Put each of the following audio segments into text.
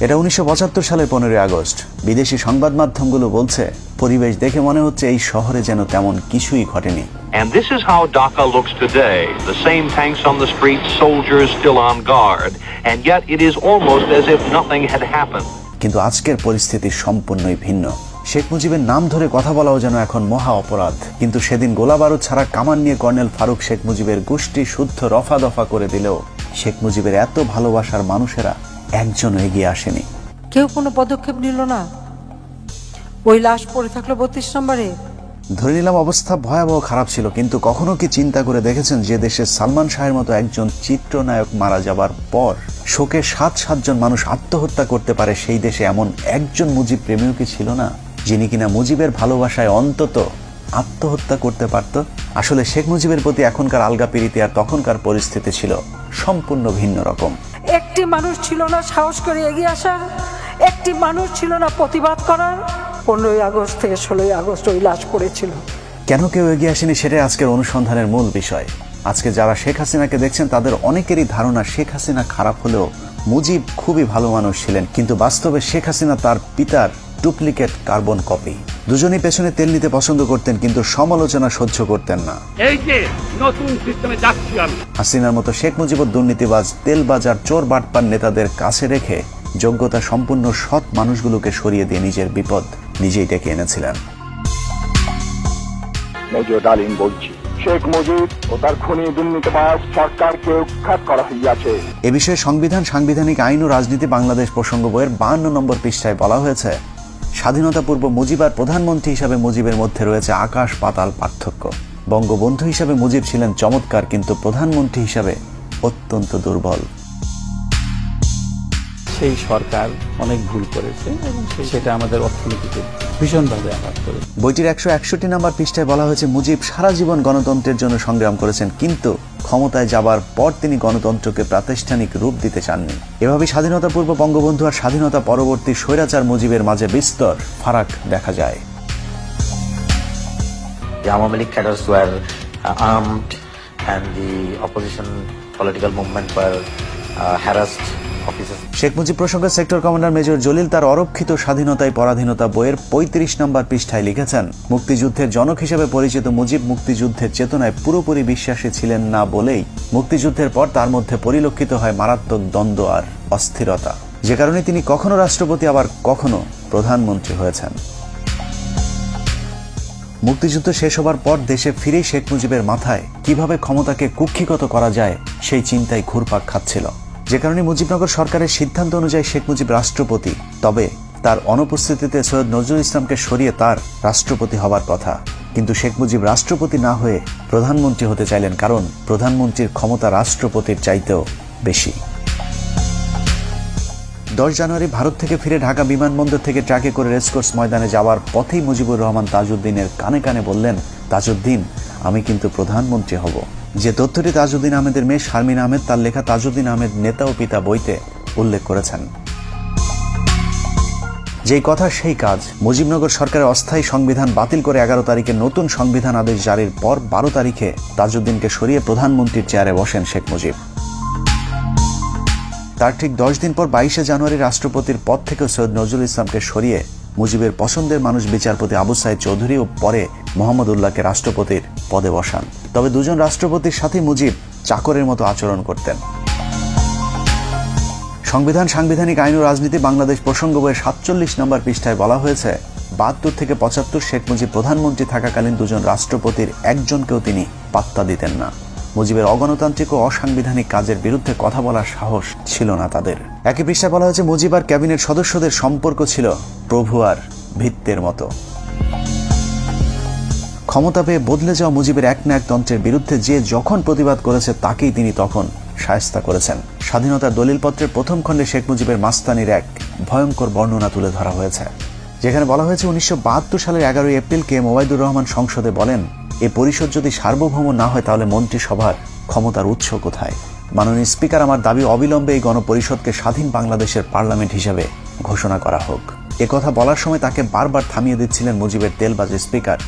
এটা 1975 সালের 15 আগস্ট। বিদেশি সংবাদ মাধ্যমগুলো বলছে পরিবেশ দেখে মনে হচ্ছে এই শহরে যেন তেমন কিছুই ঘটেনি। And this is how Dhaka looks today. The same tanks on the streets, soldiers still on guard, and yet it is almost as if nothing had happened. কিন্তু আজকের পরিস্থিতি সম্পূর্ণই ভিন্ন। শেখ মুজিবের নাম ধরে কথা বলাও যেন এখন মহা অপরাধ। কিন্তু সেদিন গোলাবারুদ ছাড়া কামান নিয়ে কর্নেল ফারুক শেখ মুজিবের গোষ্ঠী শুদ্ধ রফা দফা করে দিলেও শেখ মুজিবের এত ভালোবাসার মানুষেরা একজন এগিয়ে আসেনি। কেউ কোনো পদক্ষেপ নিল না। ওই লাশ পড়ে থাকলো 32 নম্বরে। ধরে নিলাম অবস্থা ভয়াবহ খারাপ ছিল, কিন্তু কখনো কি চিন্তা করে দেখেছেন যে দেশে সালমান শাহের মতো একজন চিত্রনায়ক মারা যাবার পর শোকে 7 জন মানুষ আত্মহত্যা করতে পারে, সেই দেশে এমন একজন মুজিব প্রেমীও কি ছিল না যিনি কিনা মুজিবের ভালোবাসায় অন্তত আত্মহত্যা করতে পারত? আসলে শেখ মুজিবের প্রতি এখনকার আলগা প্রীতি আর তখনকার পরিস্থিতি ছিল সম্পূর্ণ ভিন্ন রকম। একটি মানুষ ছিল না সাহস করে এগিয়ে আসার, একটি মানুষ ছিল না প্রতিবাদ করার। 15 আগস্ট থেকে 16 আগস্ট ওই লাশ পড়েছিল। কেন কেউ এগিয়ে আসেনি সেটাই আজকের অনুসন্ধানের মূল বিষয়। আজকে যারা শেখ হাসিনাকে দেখছেন তাদের অনেকেরই ধারণা শেখ হাসিনা খারাপ হলেও মুজিব খুবই ভালো মানুষ ছিলেন, কিন্তু বাস্তবে শেখ হাসিনা তার পিতার ডুপ্লিকেট কার্বন কপি। দুজনেই পেছনে তেল নিতে পছন্দ করতেন, কিন্তু সমালোচনা সহ্য করতেন না। এই যে নতুন সিস্টেমে যাচ্ছি আমি। হাসিনার মতো শেখ মুজিবুর দুর্নীতিবাজ, তেলবাজার, চোর বাটপার নেতাদের কাছে রেখে যোগ্যতা সম্পূর্ণ সৎ মানুষগুলোকে সরিয়ে দিয়ে নিজের বিপদ নিজেই ডেকে এনেছিলেন। মেজর ডালিম বলছি, শেখ মুজিব ও তার খুনি দুর্নীতিবাজ সরকারকে উৎখাত করা হইয়াছে। এ বিষয়ে সংবিধান, সাংবিধানিক আইন ও রাজনীতি বাংলাদেশ প্রসঙ্গ বইয়ের 52 নম্বর পৃষ্ঠায় বলা হয়েছে, স্বাধীনতা পূর্ব মুজিব আর প্রধানমন্ত্রী হিসাবে মুজিবের মধ্যে রয়েছে আকাশ পাতাল পার্থক্য। বঙ্গবন্ধু হিসাবে মুজিব ছিলেন চমৎকার, কিন্তু প্রধানমন্ত্রী হিসাবে অত্যন্ত দুর্বল। সেই সরকার অনেক ভুল করেছে এবং সেটা আমাদের অর্থনীতিতে ভীষণভাবে আঘাত করে। বইটির 161 নম্বর পৃষ্ঠায় বলা হয়েছে, মুজিব সারা জীবন গণতন্ত্রের জন্য সংগ্রাম করেছেন, কিন্তু ক্ষমতায় যাবার পর তিনি গণতন্ত্রকে প্রাতিষ্ঠানিক রূপ দিতে চাননি। এভাবে স্বাধীনতা পূর্ব বঙ্গবন্ধু আর স্বাধীনতা পরবর্তী স্বৈরাচার মুজিবের মাঝে বিস্তর ফারাক দেখা যায়। The Awami League cadres were armed and the opposition political movement were harassed. Sheikh Mujib প্রসঙ্গে সেক্টর কমান্ডার মেজর জলিল তার অরক্ষিত স্বাধীনতায় পরাধীনতা বইয়ের 35 নম্বর পৃষ্ঠায় লিখেছেন, মুক্তিযুদ্ধের জনক হিসেবে পরিচিত মুজিব মুক্তিযুদ্ধের চেতনায় পুরোপুরি বিশ্বাসী ছিলেন না বলেই মুক্তিযুদ্ধের পর তার মধ্যে পরিলক্ষিত হয় মারাত্মক দ্বন্দ্ব আর অস্থিরতা, যে কারণে তিনি কখনো রাষ্ট্রপতি আবার কখনো প্রধানমন্ত্রী হয়েছেন। মুক্তিযুদ্ধ শেষ হবার পর দেশে ফিরে শেখ মুজিবের মাথায় কিভাবে ক্ষমতাকে কুক্ষিগত করা যায় সেই চিন্তায় ঘুরপাক খাচ্ছিল, যে কারণে মুজিবনগর সরকারের সিদ্ধান্ত অনুযায়ী শেখ মুজিব রাষ্ট্রপতি। তবে তার অনুপস্থিতিতে সৈয়দ নজরুল ইসলামকে সরিয়ে তার রাষ্ট্রপতি হবার কথা, কিন্তু শেখ মুজিব রাষ্ট্রপতি না হয়ে প্রধানমন্ত্রী হতে চাইলেন, কারণ প্রধানমন্ত্রীর ক্ষমতা রাষ্ট্রপতির চাইতেও বেশি। 10 জানুয়ারি ভারত থেকে ফিরে ঢাকা বিমানবন্দর থেকে ট্রাকে করে রেসকোর্স ময়দানে যাওয়ার পথেই মুজিবুর রহমান তাজউদ্দিনের কানে কানে বললেন, তাজউদ্দিন, আমি কিন্তু প্রধানমন্ত্রী হব। যে তথ্যটি তাজউদ্দিন আহমেদের মেয়ে শারমিন আহমেদ তার লেখা তাজউদ্দিন আহমেদ নেতা ও পিতা বইতে উল্লেখ করেছেন। যেই কথা সেই কাজ। মুজিবনগর সরকারের অস্থায়ী সংবিধান বাতিল করে 11 তারিখে নতুন সংবিধান আদেশ জারির পর 12 তারিখে তাজউদ্দিনকে সরিয়ে প্রধানমন্ত্রীর চেয়ারে বসেন শেখ মুজিব। তার ঠিক 10 দিন পর 22 জানুয়ারি রাষ্ট্রপতির পদ থেকে সৈয়দ নজরুল ইসলামকে সরিয়ে মুজিবের পছন্দের মানুষ বিচারপতি আবু সাইদ চৌধুরী ও পরে মোহাম্মদ উল্লাহকে রাষ্ট্রপতির পদে বসান। তবে দুজন রাষ্ট্রপতির সাথে মুজিব চাকরের মতো আচরণ করতেন। সংবিধান, সাংবিধানিক আইন ও রাজনীতি বাংলাদেশ প্রসঙ্গ বইয়ের 47 নম্বর পৃষ্ঠায় বলা হয়েছে, 72 থেকে 75 শেখ মুজিব প্রধানমন্ত্রী থাকাকালীন দুজন রাষ্ট্রপতির একজনকেও তিনি পাত্তা দিতেন না। মুজিবের অগণতান্ত্রিক ও অসাংবিধানিক কাজের বিরুদ্ধে কথা বলার সাহস ছিল না তাদের। একই পৃষ্ঠায় বলা হয়েছে, মুজিব আর ক্যাবিনেট সদস্যদের সম্পর্ক ছিল প্রভু আর ভিত্তের মতো। ক্ষমতা পেয়ে বদলে যাওয়া মুজিবের এক না এক তন্ত্রের বিরুদ্ধে যে যখন প্রতিবাদ করেছে তাকেই তিনি তখন শায়েস্তা করেছেন। স্বাধীনতার দলিলপত্রের প্রথম খণ্ডে শেখ মুজিবের মাস্তানির এক ভয়ঙ্কর বর্ণনা তুলে ধরা হয়েছে, যেখানে বলা হয়েছে 1972 সালের 11 April K M Obaidur Rahman সংসদে বলেন, এ পরিষদ যদি সার্বভৌম না হয় তাহলে মন্ত্রিসভার ক্ষমতার উৎস কোথায়? মাননীয় স্পিকার, আমার দাবি অবিলম্বে এই গণপরিষদকে স্বাধীন বাংলাদেশের পার্লামেন্ট হিসেবে ঘোষণা করা হোক। এ কথা বলার সময় তাকে বারবার থামিয়ে দিচ্ছিলেন মুজিবের তেলবাজ স্পিকার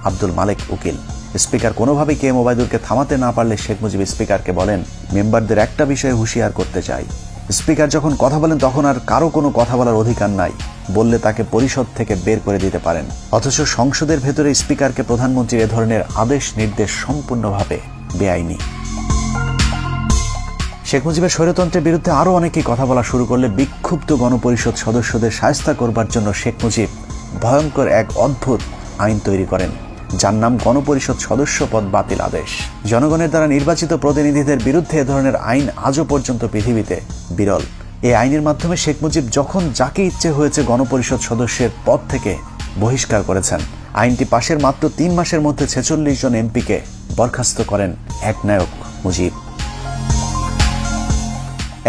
আব্দুল মালেক উকিল। স্পিকার কোনোভাবেই কে এম ওবায়দুরকে থামাতে না পারলে শেখ মুজিব স্পিকারকে বলেন, মেম্বারদের একটা বিষয়ে হুঁশিয়ার করতে চাই, স্পিকার যখন কথা বলেন তখন আর কারো কোনো কথা বলার অধিকার নাই, বললে তাকে পরিষদ থেকে বের করে দিতে পারেন। অথচ সংসদের ভেতরে স্পিকারকে প্রধানমন্ত্রীর এ ধরনের আদেশ নির্দেশ সম্পূর্ণভাবে বেআইনি। শেখ মুজিবের স্বৈরতন্ত্রের বিরুদ্ধে আরো অনেকেই কথা বলা শুরু করলে বিক্ষুব্ধ গণপরিষদ সদস্যদের শায়েস্তা করবার জন্য শেখ মুজিব ভয়ঙ্কর এক অদ্ভুত আইন তৈরি করেন, যার নাম গণপরিষদ সদস্য পদ বাতিল আদেশ। জনগণের দ্বারা নির্বাচিত প্রতিনিধিদের বিরুদ্ধে এ ধরনের আইন আজও পর্যন্ত পৃথিবীতে বিরল। এই আইনের মাধ্যমে শেখ মুজিব যখন যাকে ইচ্ছে হয়েছে গণপরিষদ সদস্যের পদ থেকে বহিষ্কার করেছেন। আইনটি পাশের মাত্র 3 মাসের মধ্যে 46 জন এমপিকে বরখাস্ত করেন একনায়ক মুজিব।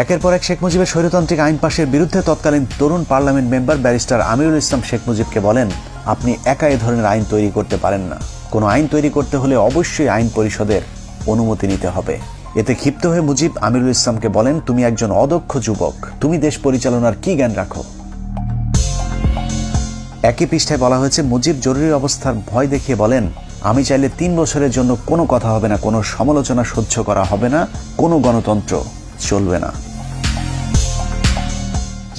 একের পর এক শেখ মুজিবের স্বৈরতান্ত্রিক আইন পাশের বিরুদ্ধে তৎকালীন তরুণ parliament member barrister Amirul Islam Sheikh মুজিবকে বলেন, আপনি একা এ ধরনের আইন তৈরি করতে পারেন না। কোনো আইন তৈরি করতে হলে অবশ্যই আইন পরিষদের অনুমতি নিতে হবে। এতে ক্ষিপ্ত হয়ে মুজিব আমিরুল ইসলামকে বলেন, তুমি একজন অদক্ষ যুবক, তুমি দেশ পরিচালনার কি জ্ঞান রাখো? একই পৃষ্ঠায় বলা হয়েছে, মুজিব জরুরি অবস্থার ভয় দেখিয়ে বলেন, আমি চাইলে 3 বছরের জন্য কোনো কথা হবে না, কোনো সমালোচনা সহ্য করা হবে না, কোনো গণতন্ত্র চলবে না।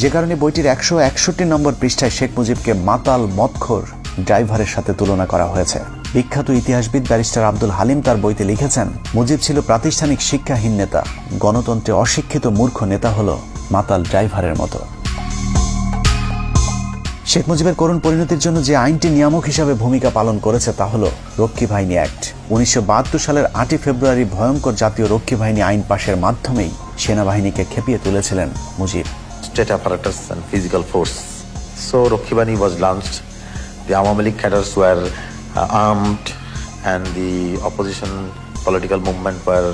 যে কারণে বইটির 161 নম্বর পৃষ্ঠায় শেখ মুজিবকে মাতাল মদখোর ড্রাইভারের সাথে তুলনা করা হয়েছে। বিখ্যাত ইতিহাসবিদ ব্যারিস্টার আব্দুল হালিম তার বইতে লিখেছেন, মুজিব ছিল প্রাতিষ্ঠানিক শিক্ষাহীন নেতা, গণতন্ত্রে অশিক্ষিত মূর্খ নেতা হল মাতাল ড্রাইভারের মতো। শেখ মুজিবের করুণ পরিণতির জন্য যে আইনটি নিয়ামক হিসাবে ভূমিকা পালন করেছে তা হল রক্ষী বাহিনী অ্যাক্ট। 1972 সালের 8 ফেব্রুয়ারি ভয়ঙ্কর জাতীয় রক্ষী বাহিনী আইন পাশের মাধ্যমেই সেনাবাহিনীকে খেপিয়ে তুলেছিলেন Mujib. State apparatus and physical force. So Rakhi Bahini was launched. The Awami League cadres were armed, and the opposition political movement were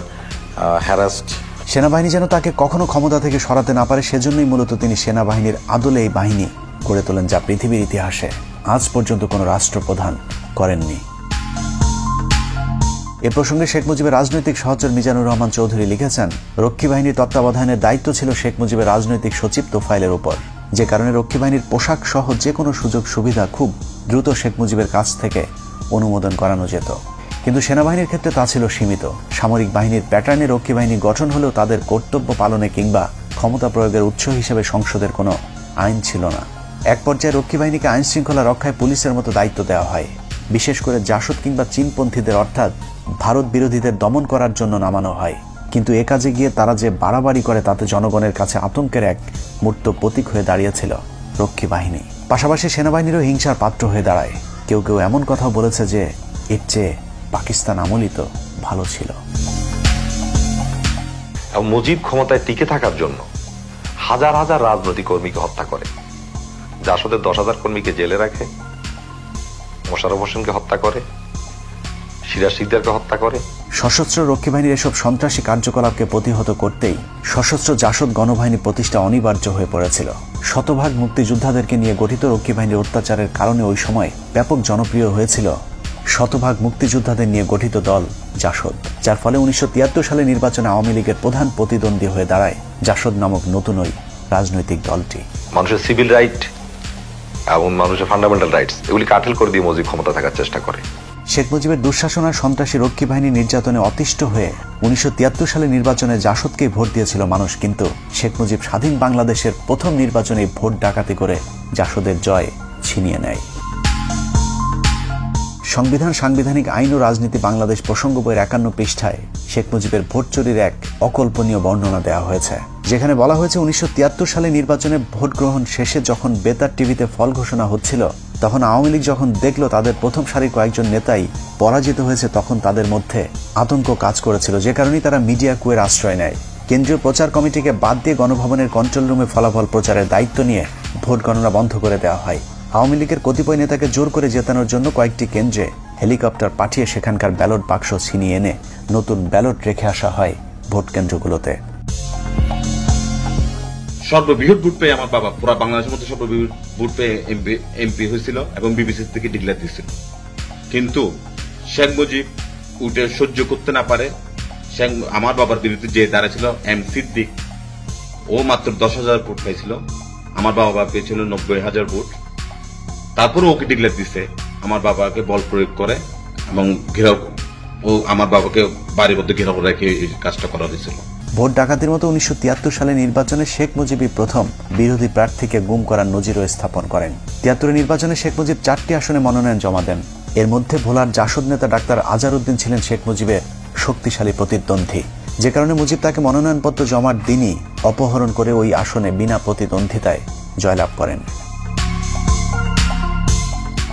harassed. সেনাবাহিনী যেন তাকে কখনো ক্ষমতা থেকে সরাতে না পারে, সেজন্যই মূলত তিনি সেনাবাহিনীর আদলে এই বাহিনী গড়ে তোলেন, যা পৃথিবীর ইতিহাসে আজ পর্যন্ত কোনো রাষ্ট্রপ্রধান করেননি। এ প্রসঙ্গে শেখ মুজিবের রাজনৈতিক সহচর মিজানুর রহমান চৌধুরী লিখেছেন, রক্ষী বাহিনীর তত্ত্বাবধানের দায়িত্ব ছিল শেখ মুজিবের রাজনৈতিক সচিব তোফায়েলের উপর, যে কারণে রক্ষী বাহিনীর পোশাক সহ যে কোনো সুযোগ সুবিধা খুব দ্রুত শেখ মুজিবের কাছ থেকে অনুমোদন করানো যেত। কিন্তু সেনাবাহিনীর ক্ষেত্রে তা ছিল সীমিত। সামরিক বাহিনীর প্যাটার্নে রক্ষী বাহিনী গঠন হলেও তাদের কর্তব্য পালনে কিংবা ক্ষমতা প্রয়োগের উৎস হিসেবে সংসদের কোনো আইন ছিল না। এক পর্যায়ে রক্ষী বাহিনীকে আইন শৃঙ্খলা রক্ষায় পুলিশের মতো দায়িত্ব দেওয়া হয়, বিশেষ করে জাসদ কিংবা চীনপন্থীদের অর্থাৎ ভারত বিরোধীদের দমন করার জন্য নামানো হয়। কিন্তু এ কাজে গিয়ে তারা যে বাড়াবাড়ি করে তাতে জনগণের কাছে আতঙ্কের এক মূর্ত প্রতীক হয়ে দাঁড়িয়েছিল রক্ষী বাহিনী। পাশাপাশি সেনাবাহিনীরও হিংসার পাত্র হয়ে দাঁড়ায়। কেউ কেউ এমন কথাও বলেছে যে এর চেয়ে পাকিস্তান আমলই তো ভালো ছিল। মুজিব ক্ষমতায় টিকে থাকার জন্য হাজার হাজার রাজনৈতিক কর্মীকে হত্যা করে, জাসদের 10,000 কর্মীকে জেলে রাখে, মোশাররফ হোসেনকে হত্যা করে, সিরাজ শিকদারকে হত্যা করে। সশস্ত্র রক্ষী বাহিনীর এসব সন্ত্রাসী কার্যকলাপকে প্রতিহত করতেই সশস্ত্র জাসদ গণবাহিনী প্রতিষ্ঠা অনিবার্য হয়ে পড়েছিল। শতভাগ মুক্তিযোদ্ধাদেরকে নিয়ে গঠিত রক্ষী বাহিনীর অত্যাচারের কারণে ওই সময় ব্যাপক জনপ্রিয় হয়েছিল শতভাগ মুক্তিযোদ্ধাদের নিয়ে গঠিত দল জাসদ, যার ফলে 1973 সালে নির্বাচনে আওয়ামী লীগের প্রধান প্রতিদ্বন্দ্বী হয়ে দাঁড়ায় জাসদ নামক নতুন ওই রাজনৈতিক দলটি। মানুষের সিভিল রাইট এবং মানুষের ফান্ডামেন্টাল রাইটস এগুলি কাটেল করে দিয়ে মুজিব ক্ষমতা থাকার চেষ্টা করে। শেখ মুজিবের দুঃশাসন আর সন্ত্রাসী রক্ষী বাহিনী নির্যাতনে অতিষ্ঠ হয়ে 1973 সালে নির্বাচনে জাসদকেই ভোট দিয়েছিল মানুষ, কিন্তু শেখ মুজিব স্বাধীন বাংলাদেশের প্রথম নির্বাচনে ভোট ডাকাতি করে জাসদের জয় ছিনিয়ে নেয়। সংবিধান, সাংবিধানিক আইন ও রাজনীতি বাংলাদেশ প্রসঙ্গ বইয়ের 51 পৃষ্ঠায় শেখ মুজিবের ভোট চুরির এক অকল্পনীয় বর্ণনা দেওয়া হয়েছে, যেখানে বলা হয়েছে 1973 সালে নির্বাচনে ভোট গ্রহণ শেষে যখন বেতার টিভিতে ফল ঘোষণা হচ্ছিল, তখন আওয়ামী লীগ যখন দেখল তাদের প্রথম সারির কয়েকজন নেতাই পরাজিত হয়েছে, তখন তাদের মধ্যে আতঙ্ক কাজ করেছিল, যে কারণেই তারা মিডিয়া কুয়ের আশ্রয় নেয়। কেন্দ্রীয় প্রচার কমিটিকে বাদ দিয়ে গণভবনের কন্ট্রোল রুমে ফলাফল প্রচারের দায়িত্ব নিয়ে ভোট গণনা বন্ধ করে দেওয়া হয়। আওয়ামী লীগের কতিপয় নেতাকে জোর করে জেতানোর জন্য কয়েকটি কেন্দ্রে হেলিকপ্টার পাঠিয়ে সেখানকার ব্যালট বাক্স ছিনিয়ে এনে নতুন ব্যালট রেখে আসা হয় ভোট কেন্দ্রগুলোতে। সর্ববৃহৎ ভোট পেয়ে আমার বাবা পুরো বাংলাদেশের মধ্যে সর্ববৃহৎ ভোট পেয়ে এমপি হয়েছিল এবং বিবিসি থেকে ডিক্লেয়ার দিয়েছিল। কিন্তু শেখ মুজিব উঠে সহ্য করতে না পারে আমার বাবার বিরুদ্ধে যে দাঁড়াছিল এম সিদ্দিক, ও মাত্র 10,000 ভোট পাইছিল, আমার বাবা পেয়েছিল 90,000 ভোট। তারপরে ওকে ডিক্লেয়ার দিছে, আমার বাবাকে বল প্রয়োগ করে এবং ঘেরাও, ও আমার বাবাকে বাড়ির মধ্যে ঘেরাও রেখে এই কাজটা করা হয়েছিল। ভোট ডাকাতির মতো 1973 সালে নির্বাচনে শেখ মুজিবই প্রথম বিরোধী প্রার্থীকে গুম করার নজিরও স্থাপন করেন। 73 নির্বাচনে শেখ মুজিব 4টি আসনে মনোনয়ন জমা দেন। এর মধ্যে ভোলার জাসদ নেতা ডাক্তার আজহারউদ্দিন ছিলেন শেখ মুজিবের শক্তিশালী প্রতিদ্বন্দ্বী, যে কারণে মুজিব তাকে মনোনয়নপত্র জমার দিনই অপহরণ করে ওই আসনে বিনা প্রতিদ্বন্দ্বিতায় জয়লাভ করেন।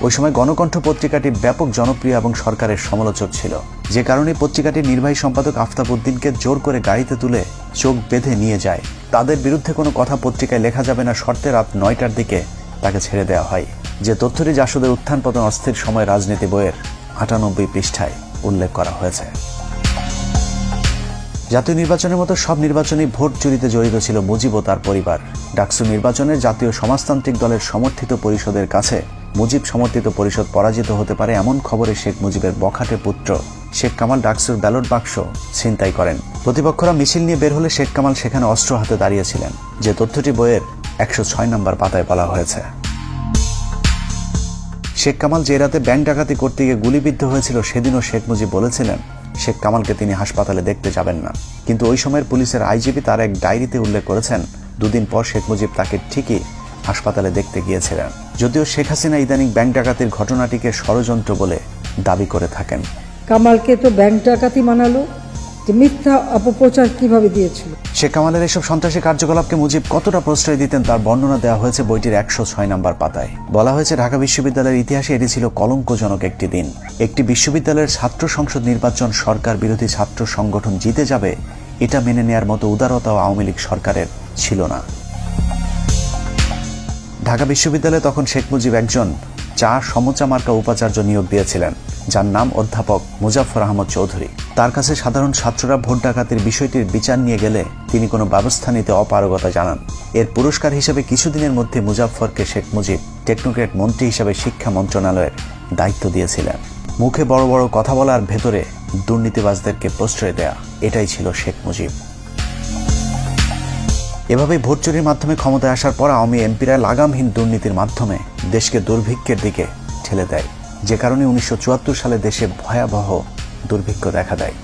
ওই সময় গণকণ্ঠ পত্রিকাটি ব্যাপক জনপ্রিয় এবং সরকারের সমালোচক ছিল, যে কারণে পত্রিকাটির নির্বাহী সম্পাদক আফতাব উদ্দিনকে জোর করে গাড়িতে তুলে চোখ বেঁধে নিয়ে যায়। তাদের বিরুদ্ধে কোনো কথা পত্রিকায় লেখা যাবে না শর্তে রাত 9টার দিকে তাকে ছেড়ে দেওয়া হয়, যে তথ্যটি জাসদের উত্থান পতন অস্থির সময় রাজনীতি বইয়ের 98 পৃষ্ঠায় উল্লেখ করা হয়েছে। জাতীয় নির্বাচনের মতো সব নির্বাচনেই ভোট চুরিতে জড়িত ছিল মুজিব ও তার পরিবার। ডাকসু নির্বাচনে জাতীয় সমাজতান্ত্রিক দলের সমর্থিত পরিষদের কাছে মুজিব সমর্থিত পরিষদ পরাজিত হতে পারে এমন খবরে শেখ মুজিবের বখাটে পুত্র শেখ কামাল ডাকসুর ব্যালট বাক্স ছিনতাই করেন। প্রতিপক্ষরা মিছিল নিয়ে বের হলে শেখ কামাল সেখানে অস্ত্র হাতে দাঁড়িয়েছিলেন, যে তথ্যটি বইয়ের 106 নম্বর পাতায় বলা হয়েছে। শেখ কামাল যে রাতে ব্যাংক ডাকাতি করতে গিয়ে গুলিবিদ্ধ হয়েছিল সেদিনও শেখ মুজিব বলেছিলেন শেখ কামালকে তিনি হাসপাতালে দেখতে যাবেন না, কিন্তু ওই সময়ের পুলিশের আইজিপি তার এক ডায়েরিতে উল্লেখ করেছেন 2 দিন পর শেখ মুজিব তাকে ঠিকই হাসপাতালে দেখতে গিয়েছিলেন, যদিও শেখ হাসিনা ইদানিং ব্যাংক ডাকাতির ঘটনাটিকে ষড়যন্ত্র বলে দাবি করে থাকেন। কামালকে তো ব্যাংক ডাকাতি মানালো, যে মিথ্যা অপপ্রচার কিভাবে দিয়েছিল। শেখ কামালের এসব সন্ত্রাসী কার্যকলাপকে মুজিব কতটা প্রশ্রয় দিতেন তার বর্ণনা দেওয়া হয়েছে বইটির 106 নম্বর পাতায়। বলা হয়েছে ঢাকা বিশ্ববিদ্যালয়ের ইতিহাসে এটি ছিল কলঙ্কজনক একটি দিন। একটি বিশ্ববিদ্যালয়ের ছাত্র সংসদ নির্বাচন সরকার বিরোধী ছাত্র সংগঠন জিতে যাবে, এটা মেনে নেয়ার মতো উদারতাও আওয়ামী লীগ সরকারের ছিল না। ঢাকা বিশ্ববিদ্যালয়ে তখন শেখ মুজিব একজন চা সমচা মার্কা উপাচার্য নিয়োগ দিয়েছিলেন, যার নাম অধ্যাপক মুজাফফর আহমদ চৌধুরী। তার কাছে সাধারণ ছাত্ররা ভোট ডাকাতির বিষয়টির বিচার নিয়ে গেলে তিনি কোনো ব্যবস্থা নিতে অপারগতা জানান। এর পুরস্কার হিসেবে কিছুদিনের মধ্যে মুজাফফরকে শেখ মুজিব টেকনোক্রেট মন্ত্রী হিসেবে শিক্ষা মন্ত্রণালয়ের দায়িত্ব দিয়েছিলেন। মুখে বড় বড় কথা বলার ভেতরে দুর্নীতিবাজদেরকে প্রশ্রয় দেয়া, এটাই ছিল শেখ মুজিব। এভাবে ভোট চুরির মাধ্যমে ক্ষমতায় আসার পর আওয়ামী এমপিরা লাগামহীন দুর্নীতির মাধ্যমে দেশকে দুর্ভিক্ষের দিকে ঠেলে দেয়, যে কারণে 1974 সালে দেশে ভয়াবহ দুর্ভিক্ষ দেখা দেয়।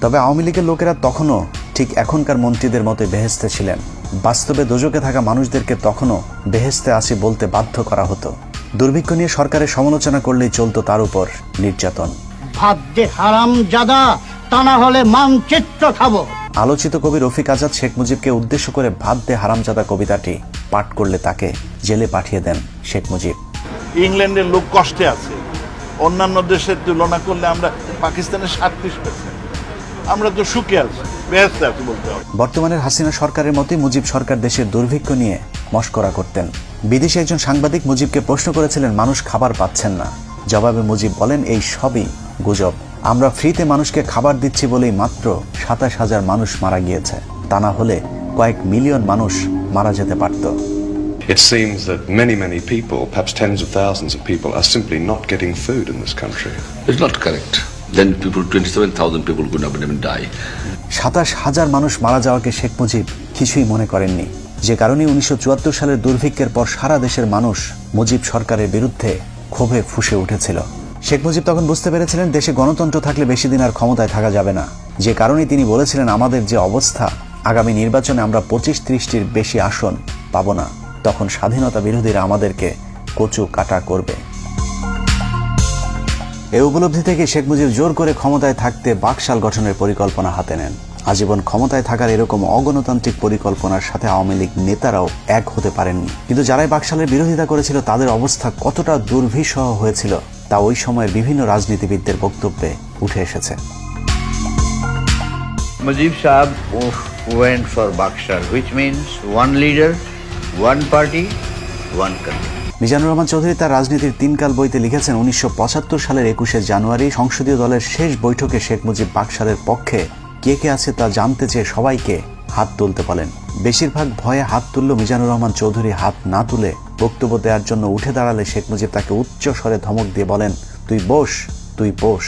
তবে আওয়ামী লীগের লোকেরা তখনও ঠিক এখনকার মন্ত্রীদের মতো বেহেশতে ছিলেন। বাস্তবে দোজকে থাকা মানুষদেরকে তখনও বেহেশতে আসি বলতে বাধ্য করা হতো। দুর্ভিক্ষ নিয়ে সরকারের সমালোচনা করলেই চলতো তার উপর নির্যাতন। ভাত দে হারামজাদা, তা না হলে মানচিত্র খাবো। আলোচিত কবি রফিক আজাদ শেখ মুজিবকে উদ্দেশ্য করে ভাত দে হারামজাদা কবিতাটি পাঠ করলে তাকে জেলে পাঠিয়ে দেন শেখ মুজিব। ইংল্যান্ডের লোক কষ্টে আছে, অন্যান্য দেশের তুলনা করলে আমরা পাকিস্তানের 37%, আমরা তো সুখে আছি, বেহেশতে আছি বলতে হবে। বর্তমানের হাসিনা সরকারের মতোই মুজিব সরকার দেশের দুর্ভিক্ষ নিয়ে মশকরা করতেন। বিদেশি একজন সাংবাদিক মুজিবকে প্রশ্ন করেছিলেন মানুষ খাবার পাচ্ছেন না, জবাবে মুজিব বলেন এই সবই গুজব, আমরা ফ্রিতে মানুষকে খাবার দিচ্ছি বলেই মাত্র 27,000 মানুষ মারা গিয়েছে, তা না হলে কয়েক মিলিয়ন মানুষ মারা যেতে পারত। It seems that many people, perhaps tens of thousands of people, are simply not getting food in this country. It's not correct. Then 27,000 people could not even die. 27,000 মানুষ মারা যাওয়াকে শেখ মুজিব কিছুই মনে করেননি, যে কারণে 1974 সালের দুর্ভিক্ষের পর সারা দেশের মানুষ মুজিব সরকারের বিরুদ্ধে ক্ষোভে ফুঁসে উঠেছিল। শেখ মুজিব তখন বুঝতে পেরেছিলেন দেশে গণতন্ত্র থাকলে বেশি দিন আর ক্ষমতায় থাকা যাবে না, যে কারণে তিনি বলেছিলেন আমাদের যে অবস্থা, আগামী নির্বাচনে আমরা 25-30টির বেশি আসন পাব না, তখন স্বাধীনতা বিরোধীরা আমাদেরকে কচু কাটা করবে। এই উপলব্ধি থেকে শেখ মুজিব জোর করে ক্ষমতায় থাকতে বাকশাল গঠনের পরিকল্পনা হাতে নেন। আজীবন ক্ষমতায় থাকার এরকম অগণতান্ত্রিক পরিকল্পনার সাথে আওয়ামী লীগ নেতারাও এক হতে পারেননি, কিন্তু যারাই বাকশালের বিরোধিতা করেছিল তাদের অবস্থা কতটা দুর্বিষহ হয়েছিল তা ওই সময়ের বিভিন্ন রাজনীতিবিদদের বক্তব্যে উঠে এসেছে। Mujib Sahab went for Bakshar, which means one leader, one party, one country. Mizanur Rahman Chowdhury তার রাজনীতির 3 কাল বইতে লিখেছেন 1975 সালের 21শে জানুয়ারি সংসদীয় দলের শেষ বৈঠকে শেখ মুজিব বাকশালের পক্ষে কে কে আছে তা জানতে চেয়ে সবাইকে হাত তুলতে বলেন। বেশিরভাগ ভয়ে হাত তুলল মিজানুর রহমান চৌধুরী হাত না তুলে বক্তব্য দেওয়ার জন্য উঠে দাঁড়ালে শেখ মুজিব তাকে উচ্চ স্বরে ধমক দিয়ে বলেন তুই বস, তুই বস।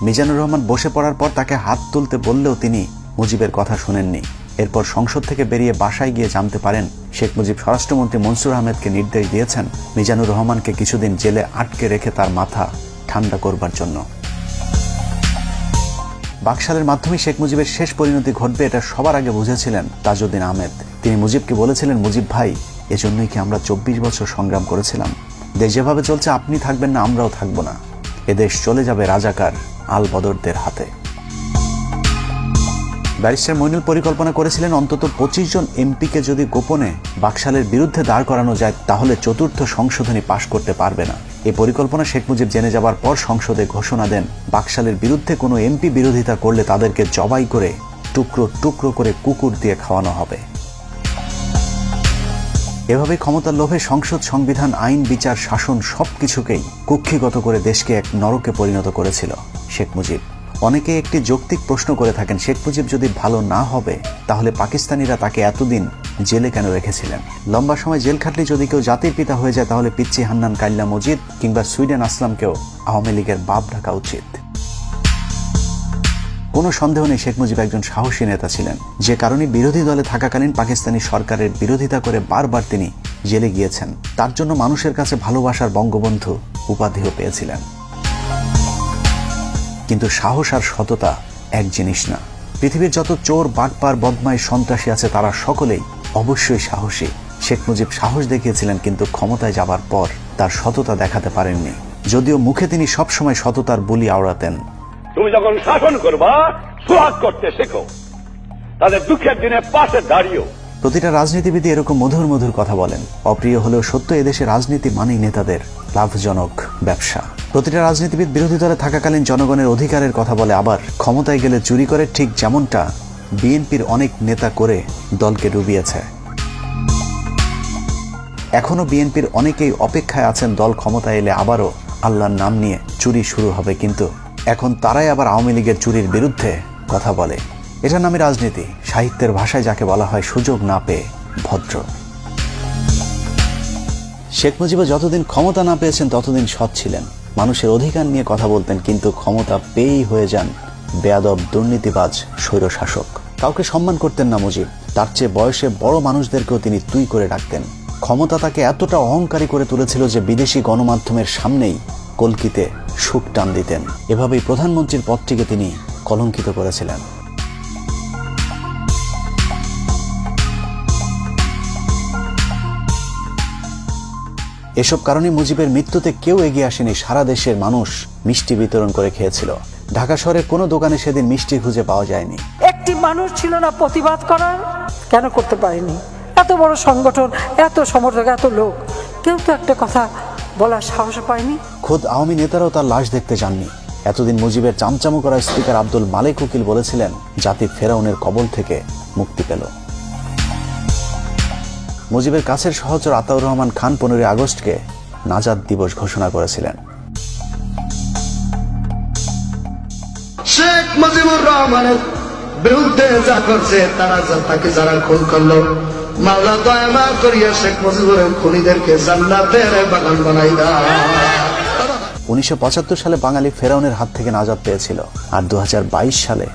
মিজানুর রহমান বসে পড়ার পর তাকে হাত তুলতে বললেও তিনি মুজিবের কথা শোনেননি। এরপর সংসদ থেকে বেরিয়ে বাসায় গিয়ে জানতে পারেন শেখ মুজিব স্বরাষ্ট্রমন্ত্রী মনসুর আহমেদকে নির্দেশ দিয়েছেন মিজানুর রহমানকে কিছুদিন জেলে আটকে রেখে তার মাথা ঠান্ডা করবার জন্য। বাকশালের মাধ্যমে শেখ মুজিবের শেষ পরিণতি ঘটবে এটা সবার আগে বুঝেছিলেন তাজউদ্দিন আহমেদ। তিনি মুজিবকে বলেছিলেন, মুজিব ভাই, এজন্যই কি আমরা 24 বছর সংগ্রাম করেছিলাম? দেশ যেভাবে চলছে আপনি থাকবেন না, আমরাও থাকবো না। এদেশ চলে যাবে রাজাকার আল বদরদের হাতে। ব্যারিস্টার মইনুল পরিকল্পনা করেছিলেন অন্তত 25 জন এমপিকে যদি গোপনে বাকশালের বিরুদ্ধে দাঁড় করানো যায় তাহলে চতুর্থ সংশোধনী পাশ করতে পারবে না। এই পরিকল্পনা শেখ মুজিব জেনে যাবার পর সংসদে ঘোষণা দেন, বাকশালের বিরুদ্ধে কোনো এমপি বিরোধিতা করলে তাদেরকে জবাই করে টুকরো টুকরো করে কুকুর দিয়ে খাওয়ানো হবে। এভাবে ক্ষমতার লোভে সংসদ, সংবিধান, আইন, বিচার, শাসন সবকিছুকেই কুক্ষিগত করে দেশকে এক নরকে পরিণত করেছিল শেখ মুজিব। অনেকে একটি যৌক্তিক প্রশ্ন করে থাকেন, শেখ মুজিব যদি ভালো না হবে তাহলে পাকিস্তানিরা তাকে এতদিন জেলে কেন রেখেছিলেন? লম্বা সময় জেল খাটলে যদি কেউ জাতির পিতা হয়ে যায় তাহলে পিচ্চি হান্নান কাইল্লা মজিদ কিংবা সুইডেন আসলামকেও আওয়ামী লীগের বাপ ডাকা উচিত। কোনো সন্দেহ নেই শেখ মুজিব একজন সাহসী নেতা ছিলেন, যে কারণে বিরোধী দলে থাকাকালীন পাকিস্তানি সরকারের বিরোধিতা করে বারবার তিনি জেলে গিয়েছেন। তার জন্য মানুষের কাছে ভালোবাসার বঙ্গবন্ধু উপাধিও পেয়েছিলেন। কিন্তু সাহস আর সততা এক জিনিস না। পৃথিবীর যত চোর, বাটপার, বদমাইশ, সন্ত্রাসী আছে তারা সকলেই অবশ্যই সাহসী। শেখ মুজিব সাহস দেখিয়েছিলেন, কিন্তু ক্ষমতায় যাবার পর তার সততা দেখাতে পারেননি, যদিও মুখে তিনি সবসময় সততার বুলি আওড়াতেন। তুমি যখন শাসন করবা, সোহাগ করতে শেখো, তাদের দুঃখের দিনে পাশে দাঁড়িয়েও। প্রতিটা রাজনীতিবিদ এরকম মধুর মধুর কথা বলেন। অপ্রিয় হলেও সত্য, এদেশে রাজনীতি মানেই নেতাদের লাভজনক ব্যবসা। প্রতিটা রাজনীতিবিদ বিরোধী দলে থাকাকালীন জনগণের অধিকারের কথা বলে, আবার ক্ষমতায় গেলে চুরি করে, ঠিক যেমনটা বিএনপির অনেক নেতা করে দলকে ডুবিয়েছে। এখনো বিএনপির অনেকেই অপেক্ষায় আছেন দল ক্ষমতায় এলে আবারও আল্লাহর নাম নিয়ে চুরি শুরু হবে, কিন্তু এখন তারাই আবার আওয়ামী লীগের চুরির বিরুদ্ধে কথা বলে। এটার নামে রাজনীতি, সাহিত্যের ভাষায় যাকে বলা হয় সুযোগ না পেয়ে ভদ্র। শেখ মুজিব যতদিন ক্ষমতা না পেয়েছেন ততদিন সৎ ছিলেন, মানুষের অধিকার নিয়ে কথা বলতেন, কিন্তু ক্ষমতা পেয়েই হয়ে যান বেয়াদব, দুর্নীতিবাজ, স্বৈরশাসক। কাউকে সম্মান করতেন না মুজিব, তার চেয়ে বয়সে বড় মানুষদেরকেও তিনি তুই করে ডাকতেন। ক্ষমতা তাকে এতটা অহংকারী করে তুলেছিল যে বিদেশি গণমাধ্যমের সামনেই কলকিতে সুখ টান দিতেন। এভাবেই প্রধানমন্ত্রীর পদটিকে তিনি কলঙ্কিত করেছিলেন। এসব কারণে মুজিবের মৃত্যুতে কেউ এগিয়ে আসেনি। সারা দেশের মানুষ মিষ্টি বিতরণ করে খেয়েছিল। ঢাকা শহরের কোনো দোকানে সেদিন মিষ্টি খুঁজে পাওয়া যায়নি। একটি মানুষ ছিল না প্রতিবাদ করার? কেন করতে পারেনি? এত বড় সংগঠন, এত সমর্থক, এত লোক, কেউ তো একটা কথা বলার সাহস পায়নি। খোদ আওয়ামী নেতারাও তার লাশ দেখতে যাননি। এতদিন মুজিবের চামচামো করা স্পিকার আব্দুল মালেক উকিল বলেছিলেন, জাতি ফেরাউনের কবল থেকে মুক্তি পেল। মুজিবের কাছের সহচর আতাউর রহমান খান 15 আগস্টকে নাজাত দিবস ঘোষণা করেছিলেন। শেখ মুজিবুর রহমানের বিরুদ্ধে যা করছে তারা তাকে যারা খুন করলো, মাওলা দয়া করিয়া শেখ মুজিবুরের খুনিদেরকে জান্নাতের বাগান বানাই দাও। 1975 সালে বাঙালি ফেরাউনের হাত থেকে নাজাত পেয়েছিল, আর 2022 সালে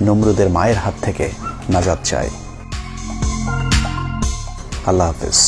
নমরুদের মায়ের হাত থেকে নাজাত চায়। আল্লাহ হাফেজ।